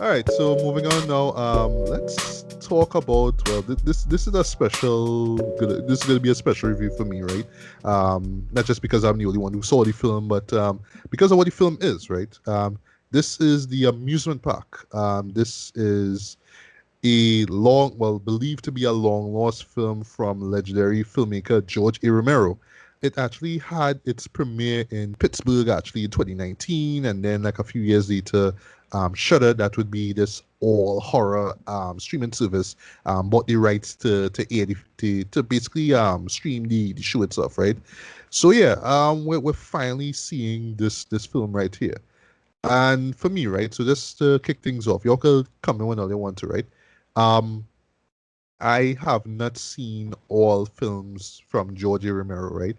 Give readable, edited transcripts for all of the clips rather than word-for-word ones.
All right, so moving on now. Let's talk about, well, this is a this is gonna be a special review for me, right? Not just because I'm the only one who saw the film, but because of what the film is, right? This is the Amusement Park. This is believed to be a long lost film from legendary filmmaker George A. Romero. It actually had its premiere in Pittsburgh actually in 2019, and then like a few years later, Shudder, that would be this all horror streaming service, bought the rights to air to basically stream the show itself, right? So yeah, we're finally seeing this film right here. And for me, right, so just to kick things off, y'all can come in whenever you want to, right? Um, I have not seen all films from George A. Romero, right?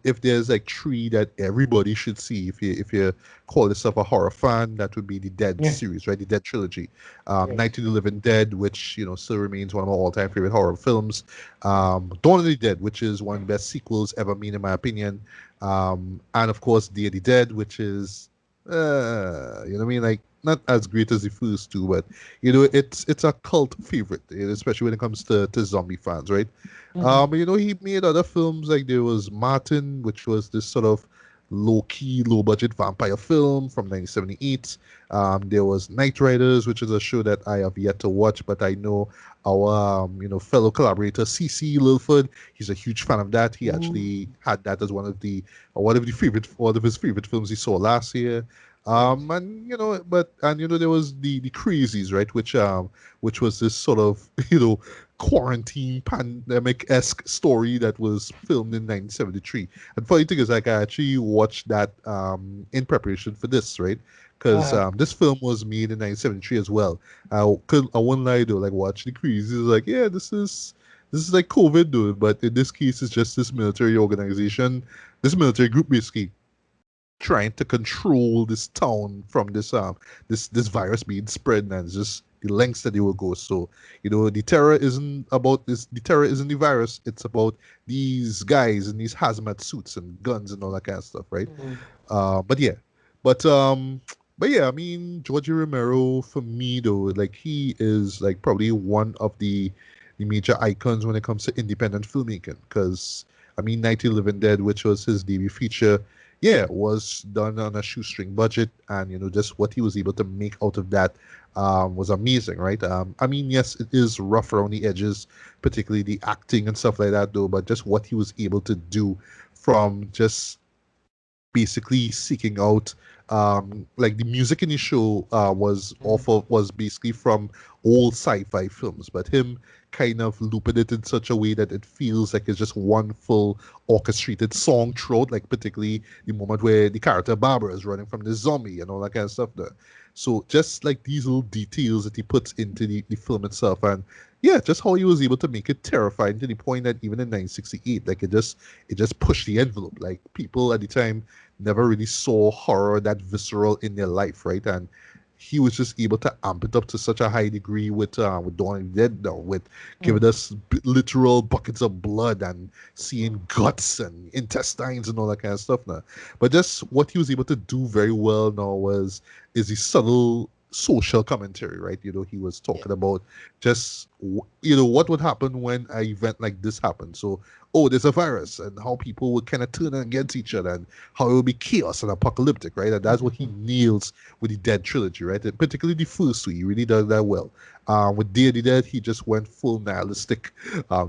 If there's like three that everybody should see, if you call yourself a horror fan, that would be the Dead Yeah, series, right? The Dead trilogy. yes. Night of the Living Dead, which still remains one of my all-time favorite horror films. Dawn of the Dead, which is one of the best sequels ever made in my opinion. And of course, Day of the Dead, which is you know what I mean? Like not as great as the first two, but it's a cult favorite, especially when it comes to zombie fans, right? Mhm. He made other films like there was Martin, which was this sort of low-key, low-budget vampire film from 1978. There was Night Riders, which is a show that I have yet to watch, but I know our fellow collaborator CC Lilford, he's a huge fan of that. He Ooh, actually had that as one of his favorite films he saw last year. yes. There was the crazies, right, which was this sort of quarantine pandemic esque story that was filmed in 1973. And funny thing is, like, I actually watched that in preparation for this, right? Because Uh, this film was made in 1973 as well. I won't lie though, like watching the crazies, like, yeah, this is like COVID, dude. But in this case, it's just this military organization, this military group basically trying to control this town from this virus being spread, and it's just the lengths that they will go. So the terror isn't about this. The terror isn't the virus. It's about these guys in these hazmat suits and guns and all that kind of stuff, right? mm, But yeah, but yeah. I mean, George Romero for me though, like he is like probably one of the major icons when it comes to independent filmmaking. Because I mean, Night of the Living Dead, which was his debut feature, yeah, was done on a shoestring budget, and just what he was able to make out of that was amazing, right? I mean, yes, it is rough around the edges, particularly the acting and stuff like that, though. But just what he was able to do from just basically seeking out like the music in his show mm, was basically from old sci-fi films, but him kind of looping it in such a way that it feels like it's just one full orchestrated song throughout, like particularly the moment where the character Barbara is running from the zombie and all that kind of stuff there. So just like these little details that he puts into the film itself, and yeah, just how he was able to make it terrifying to the point that even in 1968, like it just pushed the envelope. Like people at the time never really saw horror that visceral in their life, right? And he was just able to amp it up to such a high degree with Dawn of the Dead now, with giving mm, us literal buckets of blood and seeing guts and intestines and all that kind of stuff now. But just what he was able to do very well now is the subtle social commentary, right? He was yeah. talking about just what would happen when an event like this happened. So, oh, there's a virus, and how people would kind of turn against each other, and how it will be chaos and apocalyptic, right? And that's what he nails with the Dead trilogy, right? And particularly the first two, he really does that well. With Day of the Dead, he just went full nihilistic,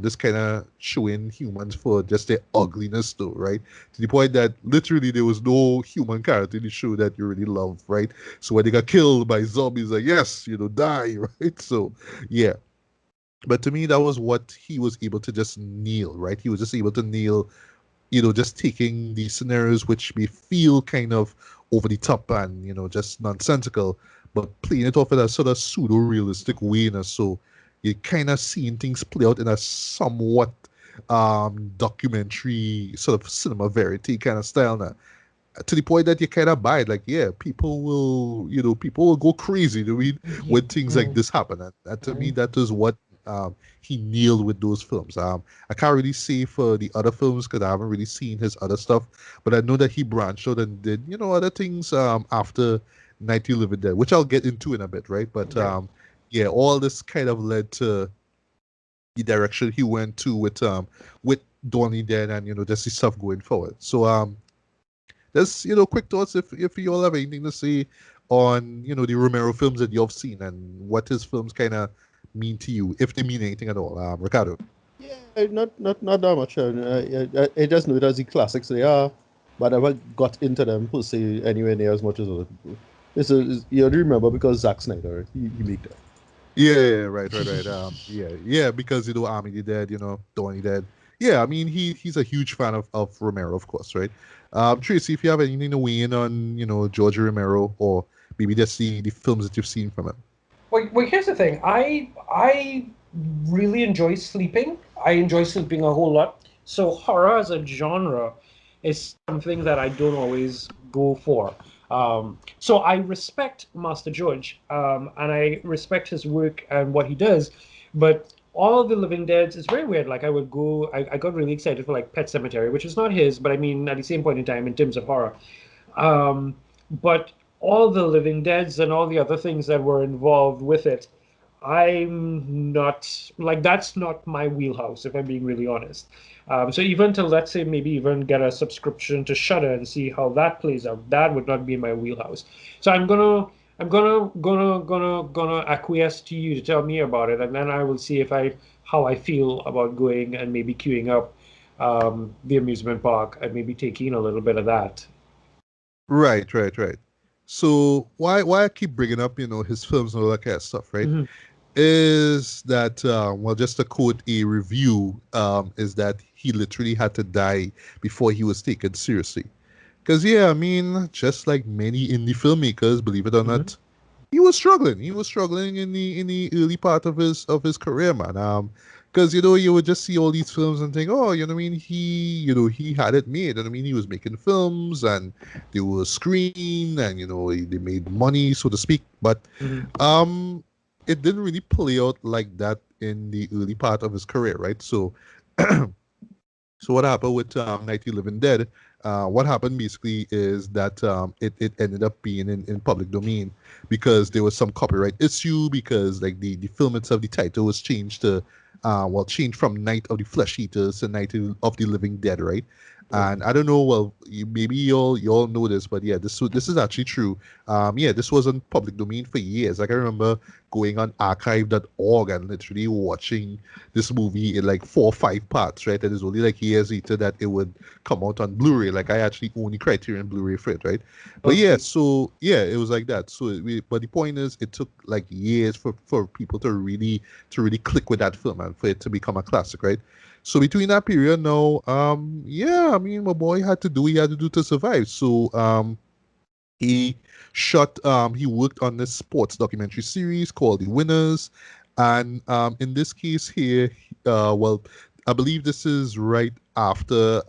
just kind of showing humans for just their ugliness, though, right? To the point that literally there was no human character in the show that you really loved, right? So when they got killed by zombies, like, yes, die, right? So, yeah. But to me, that was what he was able to just nail, right? He was just able to nail just taking these scenarios which may feel kind of over the top and, just nonsensical, but playing it off in a sort of pseudo realistic way. So you're kind of seeing things play out in a somewhat documentary, sort of cinema verity kind of style now. to the point that you kind of buy it. Like, yeah, people will, people will go crazy. I mean, Yeah. when things like this happen, and to me, Mm. that is what he nailed with those films. I can't really say for the other films because I haven't really seen his other stuff, but I know that he branched out and did, other things after Night You Live It Dead, which I'll get into in a bit, right? But Right. yeah, all this kind of led to the direction he went to with Donnie Dead and just the stuff going forward. So just quick thoughts if you all have anything to say on the Romero films that you've seen and what his films kind of mean to you, if they mean anything at all. Ricardo. Yeah, not that much. I just know it as the classics they are, but I never got into them per se anywhere near as much as other people. You only remember because Zack Snyder, he made that. Yeah, right. Yeah, because Army the Dead, Donnie Dead. Yeah, I mean he's a huge fan of Romero, of course, right? Tracy, if you have anything to weigh in on, George Romero or maybe just the films that you've seen from him. Well, here's the thing. I really enjoy sleeping. I enjoy sleeping a whole lot. So horror as a genre is something that I don't always go for. So I respect Master George, and I respect his work and what he does, but all of the Living Dead is very weird. Like I got really excited for like Pet Cemetery, which is not his, but I mean at the same point in time in terms of horror. But all the Living Deads and all the other things that were involved with it, I'm not like that's not my wheelhouse, if I'm being really honest. So even to let's say maybe even get a subscription to Shudder and see how that plays out, that would not be in my wheelhouse. So I'm gonna acquiesce to you to tell me about it, and then I will see if I how I feel about going and maybe queuing up the amusement park and maybe taking a little bit of that. Right. So why I keep bringing up, his films and all that kind of stuff, right? Mhm. Is that well, just to quote a review, is that he literally had to die before he was taken seriously. Because yeah, I mean, just like many indie filmmakers, believe it or Mhm. not, he was struggling. He was struggling in the early part of his career, man. Because you would just see all these films and think, oh, what I mean, he had it made. And I mean, he was making films and they were screened and they made money, so to speak. But Mhm. um, it didn't really play out like that in the early part of his career, right? So so what happened with Night You Living Dead? What happened basically is that it ended up being in public domain because there was some copyright issue because like the film itself, the title was changed to changed from Night of the Flesh Eaters to Night of the Living Dead, right? Right. And I don't know, well, maybe you all know this, but yeah, this is actually true. Yeah, this was on public domain for years. Like I remember going on archive.org and literally watching this movie in like 4 or 5 parts, right? And it's only like years later that it would come out on Blu-ray. Like I actually own the Criterion Blu-ray for it, right? But yeah, Okay. so yeah, it was like that. So, but the point is, it took like years for people to really click with that film and for it to become a classic, right? So between that period now, yeah, I mean, my boy he had to do to survive. So, he he worked on this sports documentary series called The Winners. And in this case here, well, I believe this is right after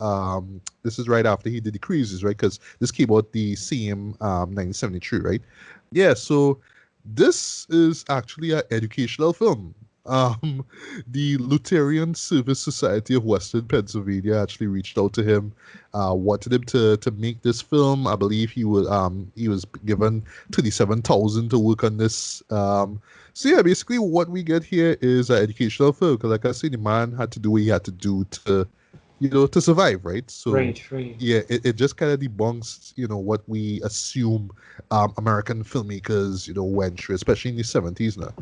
he did The Cruises, right? Because this came out the same 1973, right? Yeah, so this is actually an educational film. Um, the Lutheran Service Society of Western Pennsylvania actually reached out to him, wanted him to make this film. I believe he was given 27,000 to work on this. So yeah, basically what we get here is an educational film. Because like I said, the man had to do what he had to do to survive, right? So Right, right. yeah, it just kind of debunks what we assume American filmmakers went through, especially in the 70s now.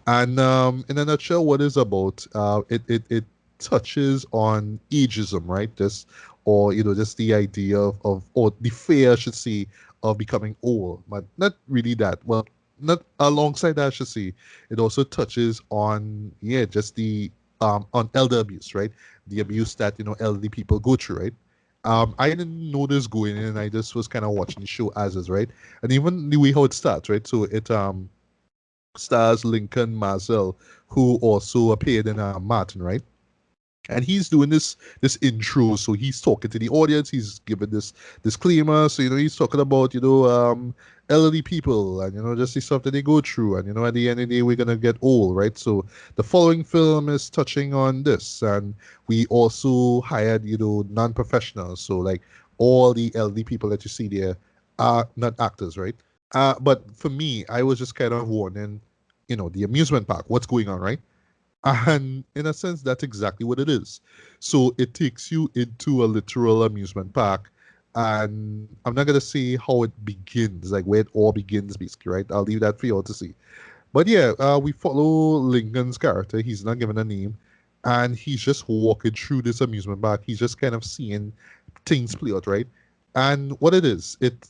And in a nutshell, what is about it touches on ageism, right? Just or just the idea of or the fear, I should say, of becoming old, but not really that. Well, not alongside that, I should say. It also touches on just the on elder abuse, right? The abuse that elderly people go through, right? I didn't know this going in. I just was kind of watching the show as is, right? And even the way how it starts, right? So it stars Lincoln Marcel, who also appeared in Martin, right? And he's doing this intro, so he's talking to the audience, he's giving this disclaimer. So he's talking about elderly people, and just the stuff that they go through, and at the end of the day we're gonna get old, right? So the following film is touching on this, and we also hired non-professionals, so like all the elderly people that you see there are not actors, right? But for me, I was just kind of warning, the amusement park, what's going on, right? And in a sense, that's exactly what it is. So it takes you into a literal amusement park. And I'm not going to say how it begins, like where it all begins, basically, right? I'll leave that for you all to see. But yeah, we follow Lincoln's character. He's not given a name. And he's just walking through this amusement park. He's just kind of seeing things play out, right? And what it is, it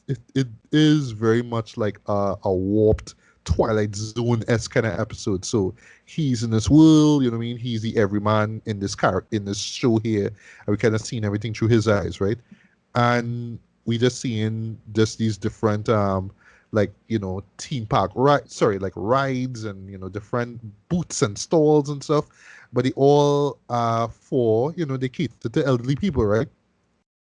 is very much like a warped Twilight Zone-esque kind of episode. So he's in this world, you know what I mean? He's the everyman in this in this show here, and we kind of seeing everything through his eyes, right? And we just seeing just these different like theme park like rides, and different booths and stalls and stuff, but they all are for they cater to elderly people, right?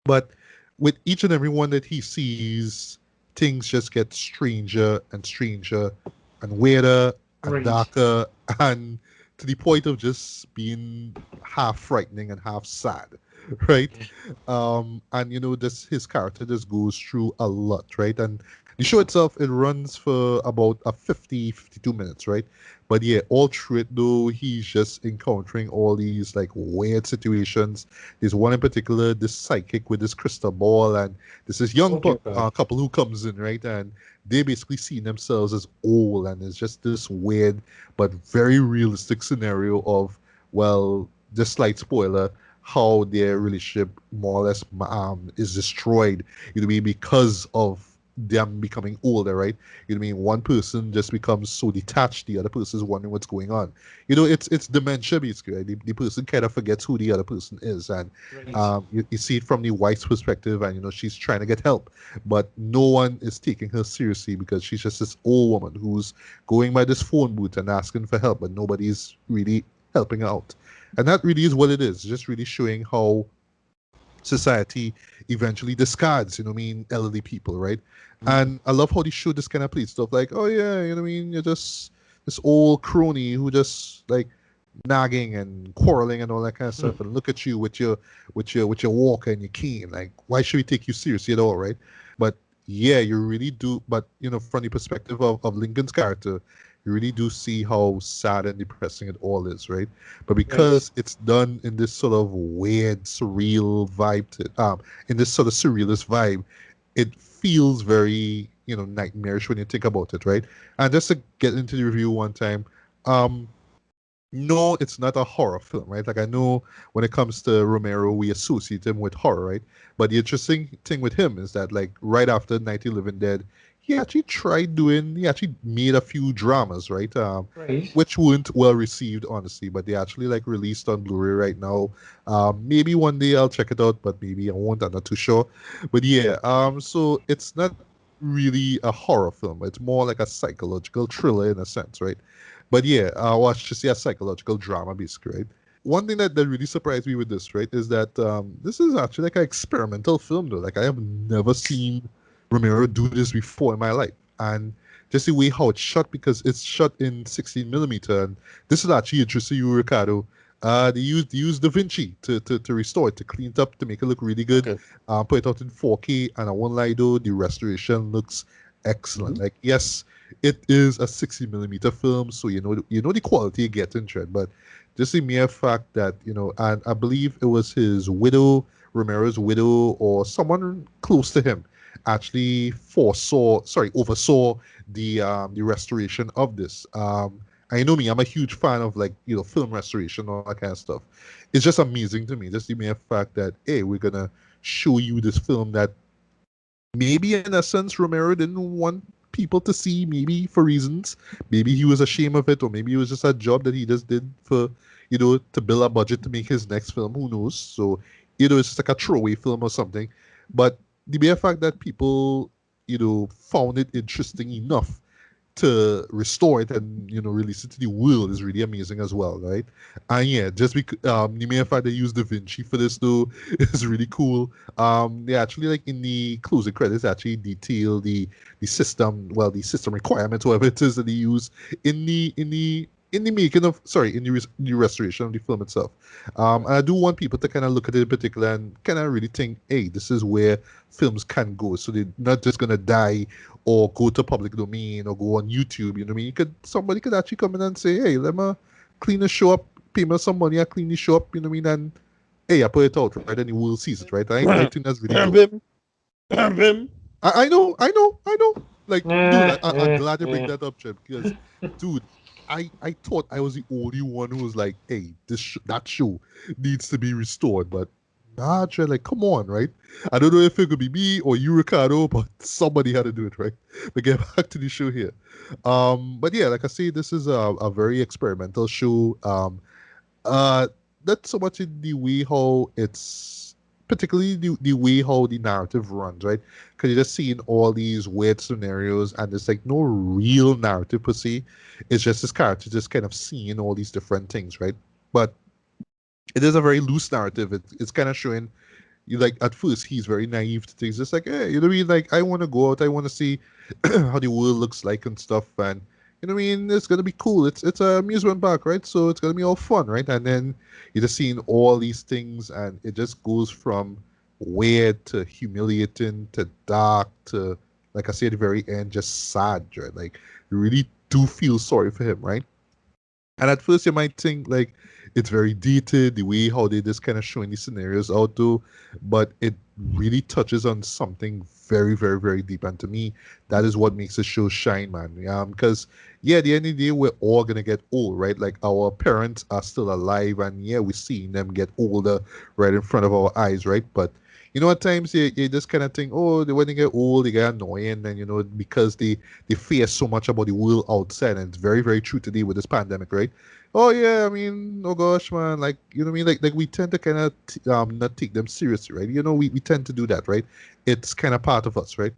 But with each and every one that he sees, things just get stranger and stranger and weirder and Right. darker, and to the point of just being half frightening and half sad, right? And this his character just goes through a lot, right? And the show itself, it runs for about a 52 minutes, right? But yeah, all through it though, he's just encountering all these like weird situations. There's one in particular, this psychic with this crystal ball, and this is young Oh dear God. couple who comes in, right? And they basically see themselves as old, and it's just this weird but very realistic scenario of, well, just slight spoiler, how their relationship more or less is destroyed, because of them becoming older, right? One person just becomes so detached, the other person is wondering what's going on. It's dementia, basically, right? The person kind of forgets who the other person is, and Right. you see it from the wife's perspective, and she's trying to get help, but no one is taking her seriously because she's just this old woman who's going by this phone booth and asking for help, but nobody's really helping her out. And that really is what it is, just really showing how society eventually discards, elderly people, right? And I love how they show this kind of play stuff like, oh yeah, you're just this old crony who just like nagging and quarreling and all that kind of stuff, and look at you with your walker and your cane. Like, why should we take you seriously at all, right? But yeah, you really do. But from the perspective of Lincoln's character, you really do see how sad and depressing it all is, right? But Right. because it's done in this sort of weird, surreal vibe, in this sort of surrealist vibe, it feels very, nightmarish when you think about it, right? And just to get into the review one time, um, no, it's not a horror film, right? Like, I know when it comes to Romero, we associate him with horror, right? But the interesting thing with him is that, like, right after Night of the Living Dead, he actually made a few dramas, right? Right. Which weren't well received, honestly, but they actually like released on Blu-ray right now. Maybe one day I'll check it out, but maybe I won't. I'm not too sure. But yeah, so it's not really a horror film. It's more like a psychological thriller in a sense, right? But yeah, watch to see a psychological drama, basically, right? One thing that really surprised me with this, right, is that this is actually like an experimental film, though. Like, I have never seen Romero do this before in my life. And just the way how it's shot, because it's shot in 16 millimeter, and this is actually interesting, you, Ricardo. They used Da Vinci to restore it, to clean it up, to make it look really good. Okay. Put it out in 4K, and I won't lie though, the restoration looks excellent. Mhm. Like, yes, it is a 60 millimeter film, so you know the quality you get into it. But just the mere fact that and I believe it was his widow, Romero's widow, or someone close to him, actually oversaw the restoration of this. I know me, I'm a huge fan of, like, film restoration, all that kind of stuff. It's just amazing to me, just the mere fact that, hey, we're gonna show you this film that maybe in essence Romero didn't want people to see, maybe for reasons. Maybe he was ashamed of it, or maybe it was just a job that he just did for, to build a budget to make his next film. Who knows? So, it's just like a throwaway film or something. But the mere fact that people, found it interesting enough to restore it and release it to the world is really amazing as well, right? And yeah, just because the mere fact they used Da Vinci for this though is really cool. They actually like in the closing credits actually detail the system, well, the system requirements, whatever it is that they use in the making of, sorry, in the restoration of the film itself. And I do want people to kind of look at it in particular and kind of really think, hey, this is where films can go. So they're not just gonna die or go to public domain or go on YouTube. You know what I mean? Somebody could actually come in and say, hey, let me clean the show up, pay me some money, I clean the show up. You know what I mean? And hey, I put it out, right? And the world sees it, right? I think that's really dope. Bim, bim. I know. Like, dude, I'm Eh, glad you bring eh. that up, Jim, because, dude, I thought I was the only one who was like, hey, that show needs to be restored, but nah, Trey, like, come on, right? I don't know if it could be me or you, Ricardo, but somebody had to do it, right? But get back to the show here. But yeah, like I say, this is a very experimental show. Uh, not so much in the way how it's particularly the way how the narrative runs, right? Because you're just seeing all these weird scenarios and there's like no real narrative per se. It's just this character just kind of seeing all these different things, right? But it is a very loose narrative. It's kind of showing you, like, at first he's very naive to things. It's like, hey, you know what I mean? Like, I want to go out, I want to see how the world looks like and stuff, and you know what I mean? It's gonna be cool. It's a amusement park, right? So it's gonna be all fun, right? And then you're just seeing all these things, and it just goes from weird to humiliating to dark to, like I say at the very end, just sad, right? Like, you really do feel sorry for him, right? And at first you might think like it's very dated, the way how they just kind of showing these scenarios out though, but it really touches on something very, very, very deep. And to me, that is what makes the show shine, man. Because yeah, at the end of the day, we're all gonna get old, right? Like our parents are still alive, and yeah, we're seeing them get older right in front of our eyes, right? But at times you just kind of think, oh, when they get old, they get annoying, and because they fear so much about the world outside, and it's very, very true today with this pandemic, right? Oh yeah, I mean, oh gosh, man, like you know what I mean, like we tend to kind of not take them seriously, right? We tend to do that, right? It's kind of part of us, right?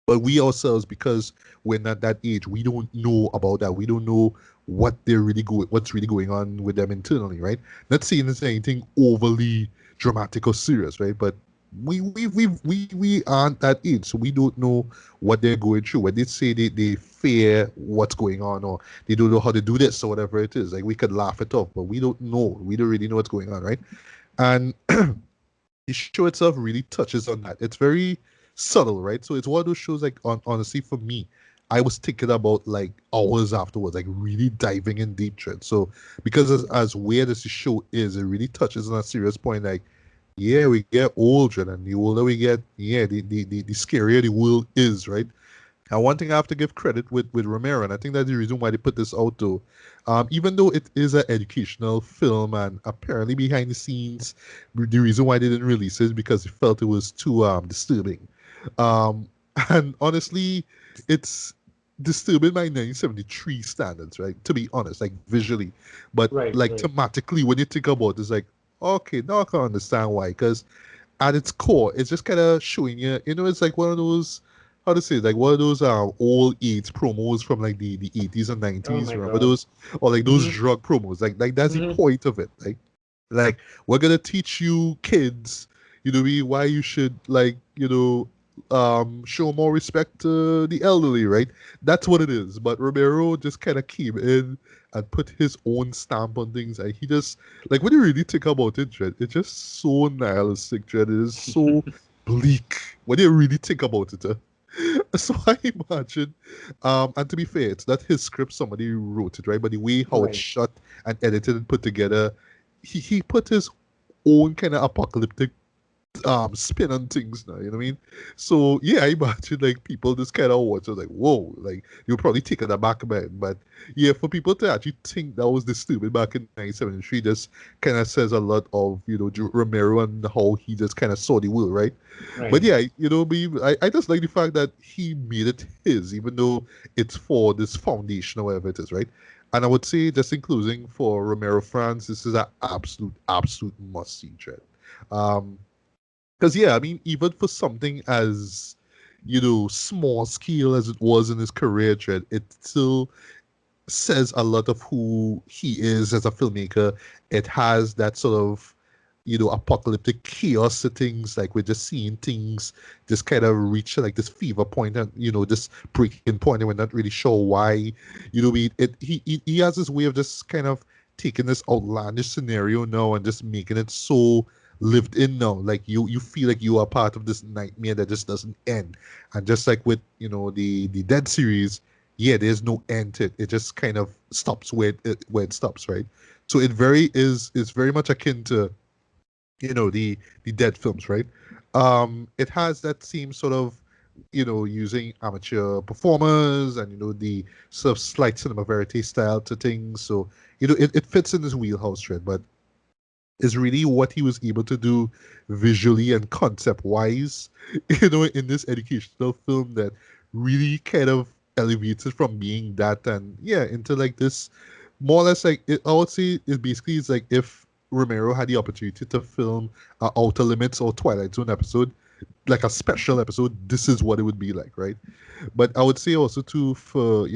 But we ourselves, because we're not that age, we don't know about that. We don't know what's really going on with them internally, right? Not saying it's anything overly dramatic or serious, right? But we aren't that age, so we don't know what they're going through. When they say they fear what's going on, or they don't know how to do this or whatever it is, like we could laugh it off, but we don't know. We don't really know what's going on, right? And the show itself really touches on that. It's very subtle, right? So it's one of those shows, like, honestly, for me, I was thinking about like hours afterwards, like really diving in deep to it. So because as weird as the show is, it really touches on a serious point. Like, yeah, we get older, and the older we get, yeah, the scarier the world is, right? And one thing I have to give credit with Romero, and I think that's the reason why they put this out though. Even though it is an educational film, and apparently behind the scenes, the reason why they didn't release it is because they felt it was too disturbing. Um, and honestly, it's disturbing by 1973 standards, right? To be honest, like visually, but Right, like right. thematically, when you think about it, it's like, okay, now I can understand why. Because at its core, it's just kind of showing you, it's like one of those, how to say it, like one of those old AIDS promos from like the 80s and Oh 90s. my Remember God. those? Or like those Mm-hmm. drug promos. Like that's the Mm-hmm. point of it. Like we're gonna teach you kids, why you should, like, show more respect to the elderly, right? That's what it is. But Romero just kind of came in and put his own stamp on things, and he just, like, when you really think about it, Jed, it's just so nihilistic, Jed. It is so bleak when you really think about it. So I imagine, and to be fair, it's not his script, somebody wrote it, right? But the way how it's Right. shot and edited and put together, he put his own kind of apocalyptic spin on things now, you know what I mean? So yeah, I imagine like people just kind of watch it like, whoa, like you're probably taken aback by it. But yeah, for people to actually think that was disturbing back in 1973 just kind of says a lot of, Romero and how he just kind of saw the world, right? But Right. yeah, I just like the fact that he made it his, even though it's for this foundation or whatever it is, right? And I would say, just in closing, for Romero fans, this is an absolute, absolute must see, Trent. Um, because yeah, I mean, even for something as small scale as it was in his career, Dread, it still says a lot of who he is as a filmmaker. It has that sort of, apocalyptic chaos settings. Like we're just seeing things just kind of reach like this fever point and, this breaking point, and we're not really sure why. He has this way of just kind of taking this outlandish scenario now and just making it so lived in now. Like you feel like you are part of this nightmare that just doesn't end. And just like with, the Dead series, yeah, there's no end to it. It just kind of stops where it stops, right? So it is very much akin to the Dead films, right? It has that same sort of using amateur performers and the sort of slight cinema verite style to things. So it fits in this wheelhouse, right? But is really what he was able to do visually and concept wise, in this educational film that really kind of elevates it from being that and yeah into like this more or less like I would say it basically is like if Romero had the opportunity to film Outer Limits or Twilight Zone episode, like a special episode, this is what it would be like, right? But I would say also too for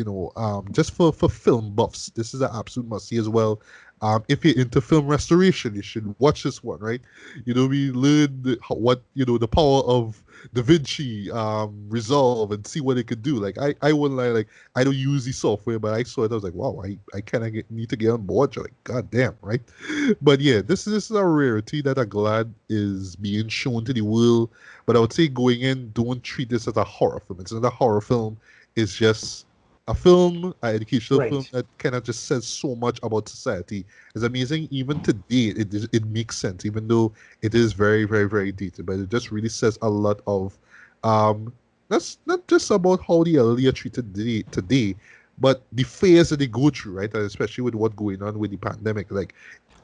just for film buffs, this is an absolute must see as well. If you're into film restoration, you should watch this one, right? We learn what the power of Da Vinci Resolve and see what it could do. Like I wouldn't lie, like I don't use the software, but I saw it. I was like, wow, I kind of need to get on board. You're like, god damn, right? But yeah, this is a rarity that I'm glad is being shown to the world. But I would say going in, don't treat this as a horror film. It's not a horror film. It's just a film, an educational film Right. that kind of just says so much about society. It's amazing. Even today, it makes sense, even though it is very, very, very dated. But it just really says a lot of, um, that's not just about how the elderly are treated today, but the fears that they go through, right? And especially with what going on with the pandemic. Like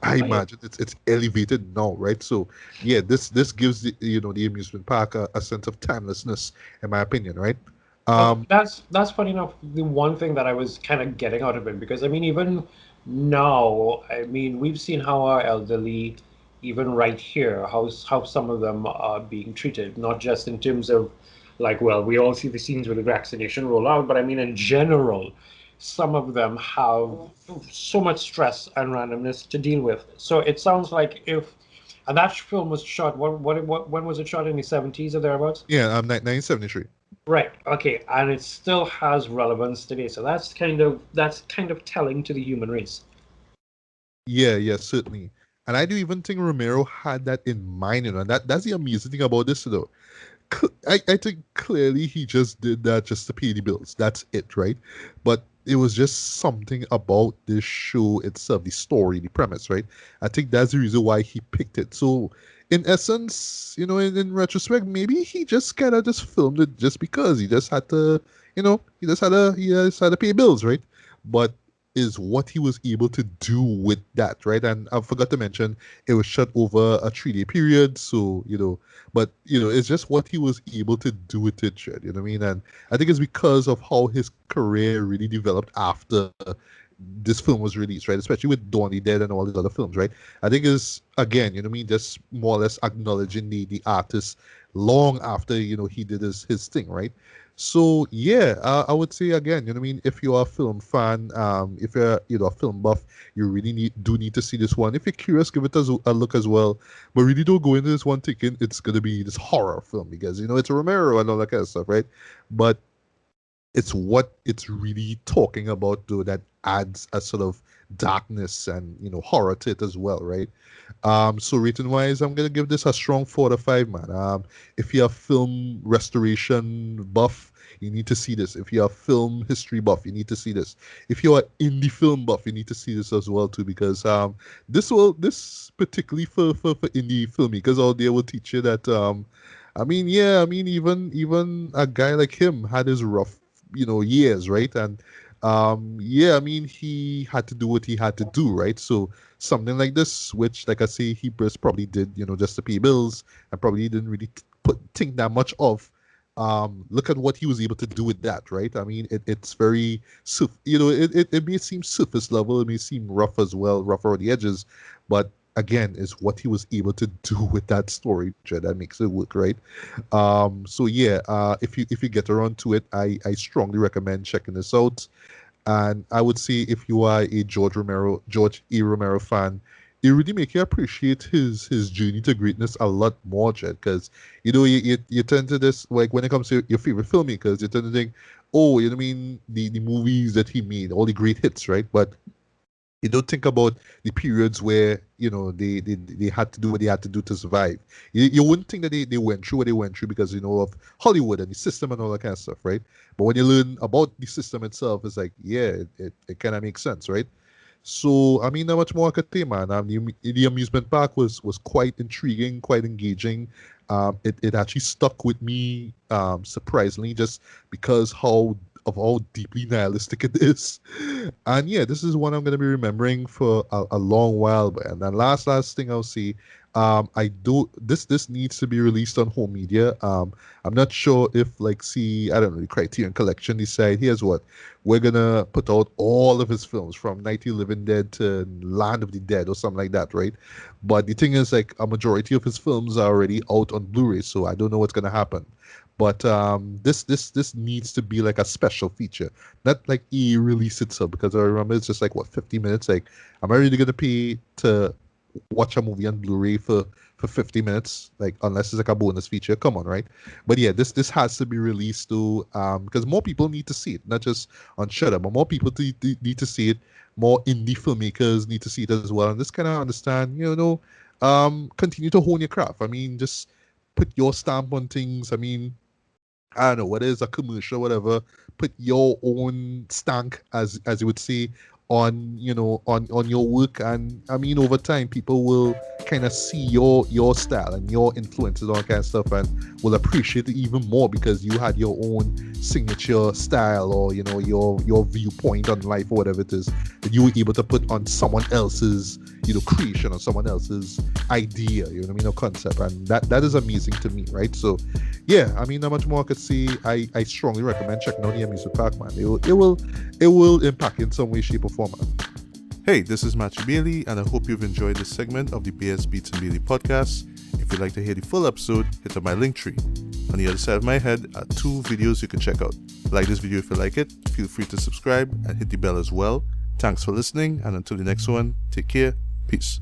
I Oh, yeah. imagine it's elevated now, right? So yeah, this gives the amusement park a sense of timelessness, in my opinion, right? Um, That's funny enough. The one thing that I was kind of getting out of it, because I mean, even now, I mean, we've seen how our elderly, even right here, how some of them are being treated, not just in terms of like, well, we all see the scenes with the vaccination rollout, but I mean, in general, some of them have so much stress and randomness to deal with. So it sounds like if, and that film was shot, what when was it shot, in the 70s or thereabouts? yeah, 1973. Right. Okay. And it still has relevance today. So that's kind of telling to the human race. Yeah, yeah, certainly. And I do even think Romero had that in mind, and that's the amazing thing about this, though. I think clearly he just did that just to pay the bills. That's it, right? But it was just something about this show itself, the story, the premise, right? I think that's the reason why he picked it. So, in essence, in retrospect, maybe he just kind of just filmed it just because he just had to, he just had to pay bills, right? But is what he was able to do with that, right? And I forgot to mention it was shot over a 3-day period, so but it's just what he was able to do with it, Chad, you know what I mean? And I think it's because of how his career really developed after this film was released, right? Especially with Dawn of the Dead and all these other films, right? I think is again, you know what I mean, just more or less acknowledging the artist long after he did his thing, right? So yeah, I would say again, you know what I mean. If you're a film fan, if you're a film buff, you really need to see this one. If you're curious, give it a look as well. But really don't go into this one thinking it's gonna be this horror film because it's Romero and all that kind of stuff, right? But it's what it's really talking about though that adds a sort of darkness and horror to it as well, right? So rating wise, I'm gonna give this a strong 4 to 5, man. If you're a film restoration buff, you need to see this. If you're a film history buff, you need to see this. If you're an indie film buff, you need to see this as well too, because this particularly for indie filmmakers out there will teach you that I mean, yeah, I mean, even a guy like him had his rough, years, right? And yeah, I mean, he had to do what he had to do, right? So something like this, which, like I say, he just probably did, just to pay bills, and probably didn't really think that much of. Look at what he was able to do with that, right? I mean, it's very, it may seem surface level, it may seem rough as well, rough around the edges, but again, is what he was able to do with that story, Jed, that makes it work, right? So yeah, if you get around to it, I strongly recommend checking this out. And I would say if you are a George E. Romero fan, it really make you appreciate his journey to greatness a lot more, Jed. Because you tend to this, like, when it comes to your favorite filmmakers, you tend to think, oh, you know what I mean, the movies that he made, all the great hits, right? But you don't think about the periods where they had to do what they had to do to survive. You wouldn't think that they went through what they went through because of Hollywood and the system and all that kind of stuff, right? But when you learn about the system itself, it's like, yeah, it kind of makes sense, right? So I mean, not much more I could say, man. The amusement park was quite intriguing, quite engaging. It actually stuck with me, surprisingly, just because how deeply nihilistic it is. And yeah, this is one I'm gonna be remembering for a long while. And then last thing I'll see, I do this needs to be released on home media. I'm not sure if, like, see, I don't know, the Criterion Collection decide, here's what, we're gonna put out all of his films from Night of the Living Dead to Land of the Dead or something like that, right? But the thing is, like, a majority of his films are already out on Blu-ray, so I don't know what's gonna happen. But this needs to be like a special feature, not like release itself, because I remember it's just like, what, 50 minutes. Like, am I really gonna pay to watch a movie on Blu-ray for 50 minutes? Like, unless it's like a bonus feature. Come on, right? But yeah, this has to be released too, because more people need to see it, not just on Shudder, but more people need to see it. More indie filmmakers need to see it as well, and just kind of understand, continue to hone your craft. I mean, just put your stamp on things. I mean, I don't know, whether it's a commercial, whatever, put your own stank, as you would say, on on your work. And I mean, over time, people will kind of see your style and your influences, all that kind of stuff, and will appreciate it even more because you had your own signature style, or your viewpoint on life, or whatever it is that you were able to put on someone else's creation, or someone else's idea, you know what I mean, or concept. And that is amazing to me, right? So yeah, I mean, not much more I could see. I strongly recommend checking out the Amusement Park, man. It will impact in some way, shape, or form, man. Hey, this is Matthew Bailey, and I hope you've enjoyed this segment of the BS Beats and Bailey podcast. If you'd like to hear the full episode, hit up my link tree. On the other side of my head are 2 videos you can check out. Like this video if you like it, feel free to subscribe and hit the bell as well. Thanks for listening, and until the next one, take care. Peace.